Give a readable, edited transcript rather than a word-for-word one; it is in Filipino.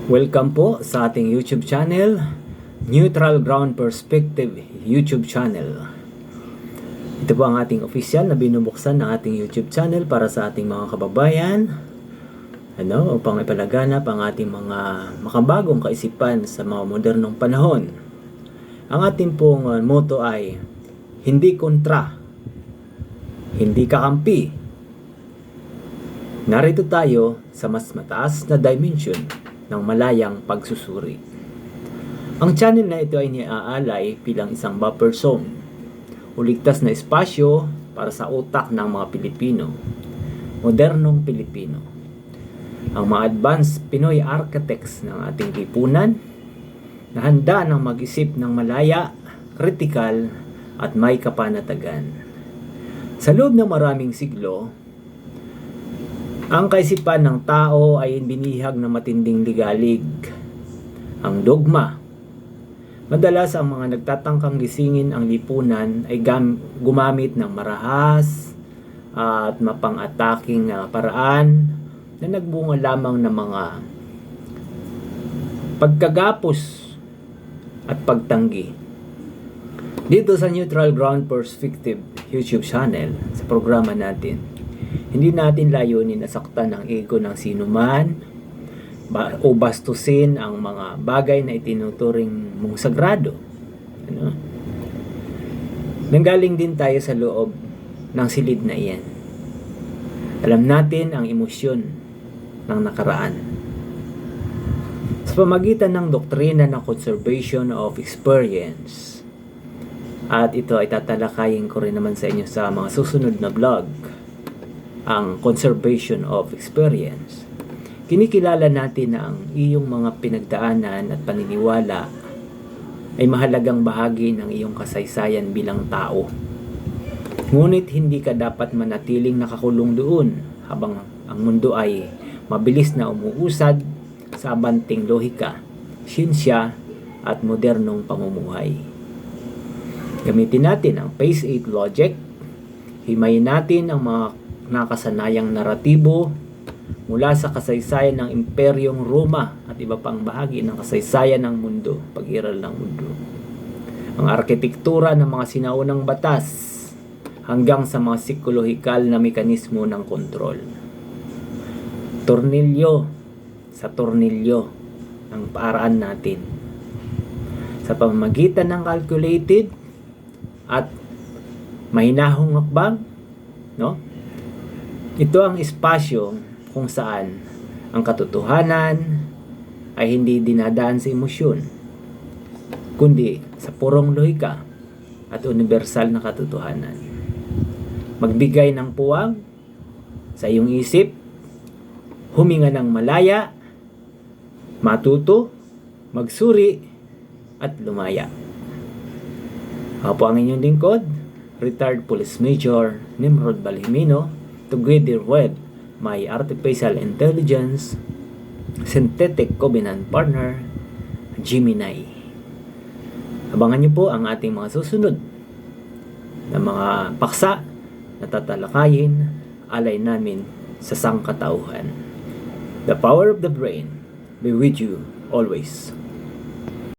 Welcome po sa ating YouTube channel, Neutral Ground Perspective YouTube channel. Ito po ang ating official na binubuksan ng ating YouTube channel para sa ating mga kababayan, upang ipalaganap ang ating mga makabagong kaisipan sa mga modernong panahon. Ang ating pong motto ay, hindi kontra, hindi kakampi. Narito tayo sa mas mataas na dimension ng malayang pagsusuri. Ang channel na ito ay niaalay bilang isang buffer zone o ligtas na espasyo para sa utak ng mga Pilipino, modernong Pilipino. Ang mga advanced Pinoy architects ng ating lipunan na handa ng mag-isip ng malaya, kritikal at may kapanatagan. Sa loob ng maraming siglo, ang kaisipan ng tao ay binihag na matinding ligalig. Ang dogma. Madalas ang mga nagtatangkang gisingin ang lipunan ay gumamit ng marahas at mapang-ataking paraan na nagbunga lamang ng mga pagkagapos at pagtanggi. Dito sa Neutral Ground Perspective YouTube channel, sa programa natin, hindi natin layunin na saktan ang ego ng sinuman o bastusin ang mga bagay na itinuturing mong sagrado. Nanggaling din tayo sa loob ng silid na iyan. Alam natin ang emosyon ng nakaraan. Sa pamagitan ng doktrina ng conservation of experience, at ito ay tatalakayin ko rin naman sa inyo sa mga susunod na vlog, ang conservation of experience. Kinikilala natin na ang iyong mga pinagdaanan at paniniwala ay mahalagang bahagi ng iyong kasaysayan bilang tao. Ngunit hindi ka dapat manatiling nakakulong doon habang ang mundo ay mabilis na umuusad sa abanting lohika, siyensya at modernong pamumuhay. Gamitin natin ang Phase 8 logic. Himayin natin ang mga nakasanayang naratibo mula sa kasaysayan ng Imperyong Roma at iba pang bahagi ng kasaysayan ng mundo, pag-iral ng mundo. Ang arkitektura ng mga sinaunang batas hanggang sa mga psikolohikal na mekanismo ng kontrol. Tornilyo sa tornilyo ang paraan natin. Sa pamamagitan ng calculated at mahinahong hakbang, ito ang espasyo kung saan ang katotohanan ay hindi dinadaan sa emosyon, kundi sa purong lohika at universal na katotohanan. Magbigay ng puwang sa iyong isip, huminga ng malaya, matuto, magsuri, at lumaya. Ako po ang inyong lingkod, Retired Police Major Nimrod Balhimino, together with my artificial intelligence synthetic covenant partner, Gemini. Abangan niyo po ang ating mga susunod na mga paksa na tatalakayin alay namin sa sangkatauhan. The power of the brain be with you always.